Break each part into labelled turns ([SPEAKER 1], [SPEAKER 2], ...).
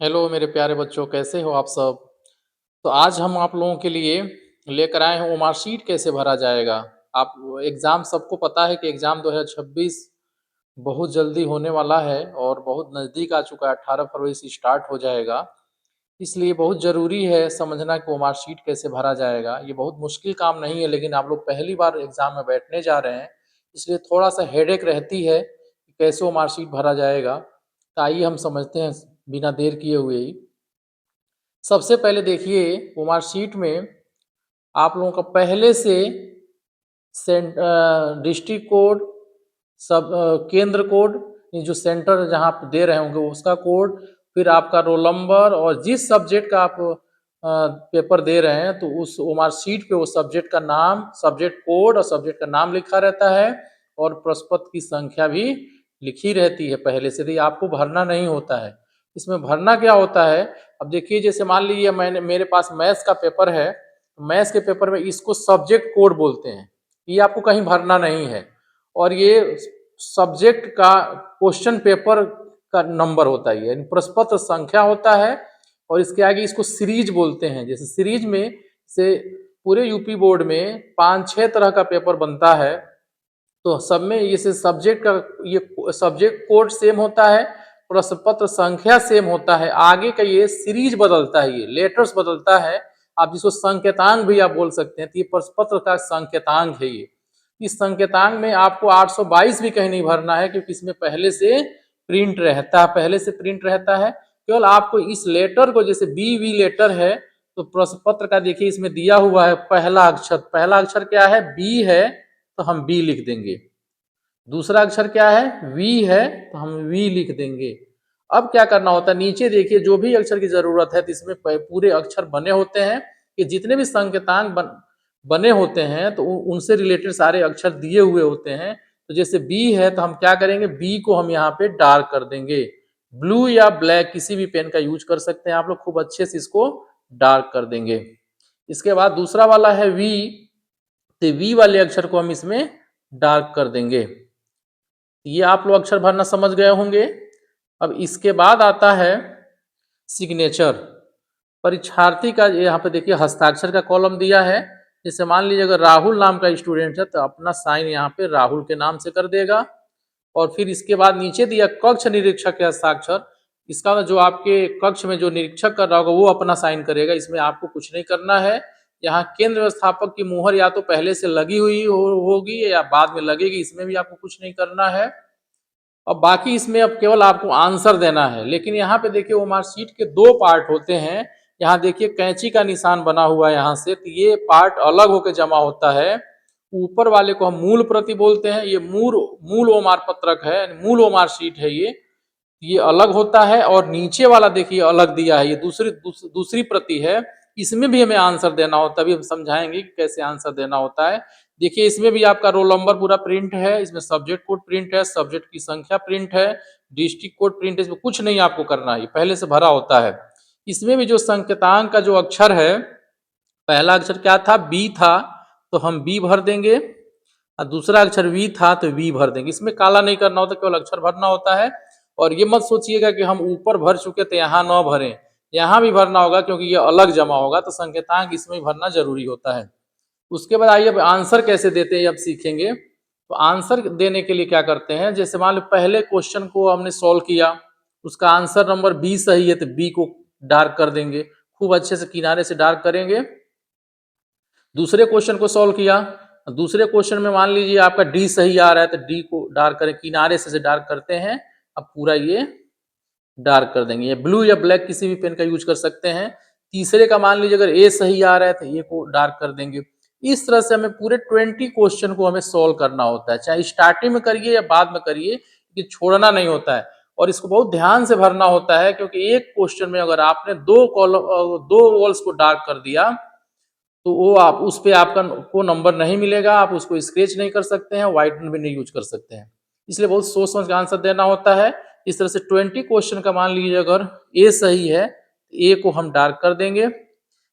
[SPEAKER 1] Hello मेरे प्यारे बच्चों, कैसे हो आप सब। तो आज हम आप लोगों के लिए लेकर आए हैं वो मार्कशीट कैसे भरा जाएगा। आप एग्ज़ाम सबको पता है कि एग्ज़ाम 2026 बहुत जल्दी होने वाला है और बहुत नज़दीक आ चुका है। 18 फरवरी से स्टार्ट हो जाएगा। इसलिए बहुत ज़रूरी है समझना कि वो मार्कशीट कैसे भरा जाएगा। ये बहुत मुश्किल काम नहीं है, लेकिन आप लोग पहली बार एग्ज़ाम में बैठने जा रहे हैं, इसलिए थोड़ा सा हेडेक रहती है कि कैसे वो मार्कशीट भरा जाएगा। तो आइए हम समझते हैं बिना देर किए हुए ही। सबसे पहले देखिए, वो मार्कशीट में आप लोगों का पहले से डिस्ट्रिक्ट कोड, सब केंद्र कोड, ये जो सेंटर जहाँ आप दे रहे होंगे उसका कोड, फिर आपका रोल नंबर और जिस सब्जेक्ट का आप पेपर दे रहे हैं तो उस वो मार्कशीट पे वो सब्जेक्ट का नाम, सब्जेक्ट कोड और सब्जेक्ट का नाम लिखा रहता है और प्रश्न पत्र की संख्या भी लिखी रहती है पहले से। तो आपको भरना नहीं होता है। इसमें भरना क्या होता है, अब देखिए जैसे मान लीजिए मेरे पास मैथ्स का पेपर है। मैथ्स के पेपर में इसको सब्जेक्ट कोड बोलते हैं। ये आपको कहीं भरना नहीं है। और ये सब्जेक्ट का क्वेश्चन पेपर का नंबर होता है, यानी प्रश्न पत्र संख्या होता है। और इसके आगे इसको सीरीज बोलते हैं। जैसे सीरीज में से पूरे यूपी बोर्ड में 5-6 तरह का पेपर बनता है, तो सब में ये सब्जेक्ट का ये सब्जेक्ट कोड सेम होता है, प्रश्न पत्र संख्या सेम होता है। आगे का ये सीरीज बदलता है, ये लेटर्स बदलता है। आप जिसको संकेतांक भी आप बोल सकते हैं, तो ये प्रश्न पत्र का संकेतांक है ये। इस संकेतांक में आपको 822 भी कहीं नहीं भरना है, क्योंकि इसमें पहले से प्रिंट रहता है, पहले से प्रिंट रहता है। केवल आपको इस लेटर को, जैसे बी वी लेटर है, तो प्रश्न पत्र का देखिए इसमें दिया हुआ है पहला अक्षर। पहला अक्षर क्या है, बी है, तो हम बी लिख देंगे। दूसरा अक्षर क्या है, वी है, तो हम वी लिख देंगे। अब क्या करना होता है, नीचे देखिए जो भी अक्षर की जरूरत है, तो इसमें पूरे अक्षर बने होते हैं कि जितने भी संकेतांक बने होते हैं तो उनसे रिलेटेड सारे अक्षर दिए हुए होते हैं। तो जैसे बी है, तो हम क्या करेंगे, बी को हम यहाँ पे डार्क कर देंगे। ब्लू या ब्लैक किसी भी पेन का यूज कर सकते हैं आप लोग, खूब अच्छे से इसको डार्क कर देंगे। इसके बाद दूसरा वाला है वी, तो वी वाले अक्षर को हम इसमें डार्क कर देंगे। ये आप लोग अक्षर भरना समझ गए होंगे। अब इसके बाद आता है सिग्नेचर। परीक्षार्थी का यहाँ पे देखिए हस्ताक्षर का कॉलम दिया है। जैसे मान लीजिए अगर राहुल नाम का स्टूडेंट है, तो अपना साइन यहाँ पे राहुल के नाम से कर देगा। और फिर इसके बाद नीचे दिया कक्ष निरीक्षक के हस्ताक्षर। इसका जो आपके कक्ष में जो निरीक्षक कर रहा होगा वो अपना साइन करेगा, इसमें आपको कुछ नहीं करना है। यहाँ केंद्र व्यवस्थापक की मुहर या तो पहले से लगी हुई होगी या बाद में लगेगी, इसमें भी आपको कुछ नहीं करना है। और बाकी इसमें अब केवल आपको आंसर देना है। लेकिन यहाँ पे देखिए वो मार्कशीट के दो पार्ट होते हैं। यहाँ देखिए कैंची का निशान बना हुआ है यहाँ से, तो ये पार्ट अलग होकर जमा होता है। ऊपर वाले को हम मूल प्रति बोलते हैं, ये मूल मूल ओमार पत्रक है, मूल ओमार शीट है ये अलग होता है। और नीचे वाला देखिए अलग दिया है, ये दूसरी प्रति है। इसमें भी हमें आंसर देना होता है, अभी हम समझाएंगे कि कैसे आंसर देना होता है। देखिए इसमें भी आपका रोल नंबर पूरा प्रिंट है, इसमें सब्जेक्ट कोड प्रिंट है, सब्जेक्ट की संख्या प्रिंट है, डिस्ट्रिक्ट कोड प्रिंट है। इसमें कुछ नहीं आपको करना है, पहले से भरा होता है। इसमें भी जो संकेतांक का जो अक्षर है, पहला अक्षर क्या था, बी था, तो हम बी भर देंगे। और दूसरा अक्षर वी था तो वी भर देंगे। इसमें काला नहीं करना होता, केवल अक्षर भरना होता है। और ये मत सोचिएगा कि हम ऊपर भर चुके तो यहाँ न भरें, यहाँ भी भरना होगा, क्योंकि ये अलग जमा होगा, तो संकेतांक इसमें भरना जरूरी होता है। उसके बाद आइए अब आंसर कैसे देते हैं अब सीखेंगे। तो आंसर देने के लिए क्या करते हैं, जैसे मान लो पहले क्वेश्चन को हमने सॉल्व किया, उसका आंसर नंबर बी सही है, तो बी को डार्क कर देंगे, खूब अच्छे से किनारे से डार्क करेंगे। दूसरे क्वेश्चन को सॉल्व किया, दूसरे क्वेश्चन में मान लीजिए आपका डी सही आ रहा है, तो डी को डार्क करें, किनारे से डार्क करते हैं। अब पूरा ये डार्क कर देंगे। ये ब्लू या ब्लैक किसी भी पेन का यूज कर सकते हैं। तीसरे का मान लीजिए अगर ए सही आ रहा है, तो ए को डार्क कर देंगे। इस तरह से हमें पूरे 20 क्वेश्चन को हमें सॉल्व करना होता है, चाहे स्टार्टिंग में करिए या बाद में करिए, कि छोड़ना नहीं होता है। और इसको बहुत ध्यान से भरना होता है, क्योंकि एक क्वेश्चन में अगर आपने दो कॉलम, दो वॉल्स को डार्क कर दिया, तो वो आप उस पे आपका को नंबर नहीं मिलेगा, आप उसको स्केच नहीं कर सकते हैं, व्हाइटनर भी नहीं यूज कर सकते हैं। इसलिए बहुत सोच समझ के आंसर देना होता है। इस तरह से 20 क्वेश्चन का मान लीजिए अगर ए सही है, ए को हम डार्क कर देंगे।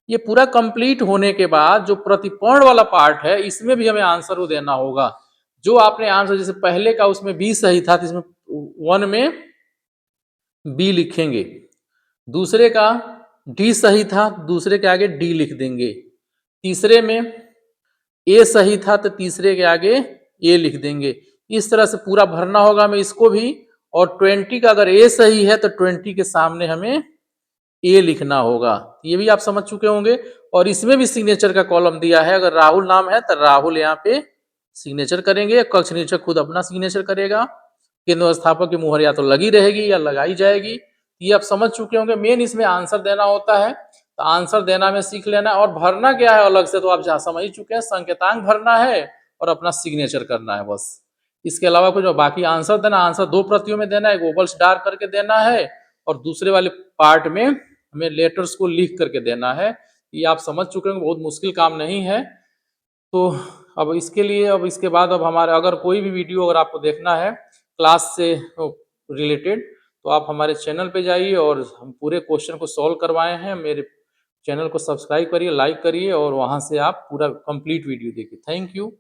[SPEAKER 1] ये पूरा कंप्लीट होने के बाद जो प्रतिपर्ण वाला पार्ट है, इसमें भी हमें आंसर वो देना होगा। जो आपने आंसर, जैसे पहले का उसमें बी सही था, तो इसमें वन में बी लिखेंगे। दूसरे का डी सही था, दूसरे के आगे डी लिख देंगे। तीसरे में ए सही था तो तीसरे के आगे ए लिख देंगे। इस तरह से पूरा भरना होगा हमें इसको भी। और 20 का अगर ए सही है तो 20 के सामने हमें ए लिखना होगा। ये भी आप समझ चुके होंगे। और इसमें भी सिग्नेचर का कॉलम दिया है, अगर राहुल नाम है तो राहुल यहाँ पे सिग्नेचर करेंगे, कक्ष निरीक्षक खुद अपना सिग्नेचर करेगा, केंद्र व्यवस्थापक की मुहर या तो लगी रहेगी या लगाई जाएगी। ये आप समझ चुके होंगे। मेन इसमें आंसर देना होता है, तो आंसर देना में सीख लेना है। और भरना क्या है अलग से तो आप जहाँ समझ ही चुके हैं, संकेतांक भरना है और अपना सिग्नेचर करना है बस। इसके अलावा कुछ बाकी आंसर देना, आंसर 2 प्रतियों में देना है, एक ओबल स्टार करके देना है और दूसरे वाले पार्ट में हमें लेटर्स को लिख करके देना है। ये आप समझ चुके होंगे, बहुत मुश्किल काम नहीं है। तो अब इसके लिए, अब इसके बाद अब हमारा अगर कोई भी वीडियो अगर आपको देखना है क्लास से रिलेटेड, तो आप हमारे चैनल पे जाइए और हम पूरे क्वेश्चन को सॉल्व करवाए हैं। मेरे चैनल को सब्सक्राइब करिए, लाइक करिए और वहाँ से आप पूरा कंप्लीट वीडियो देखिए। Thank you.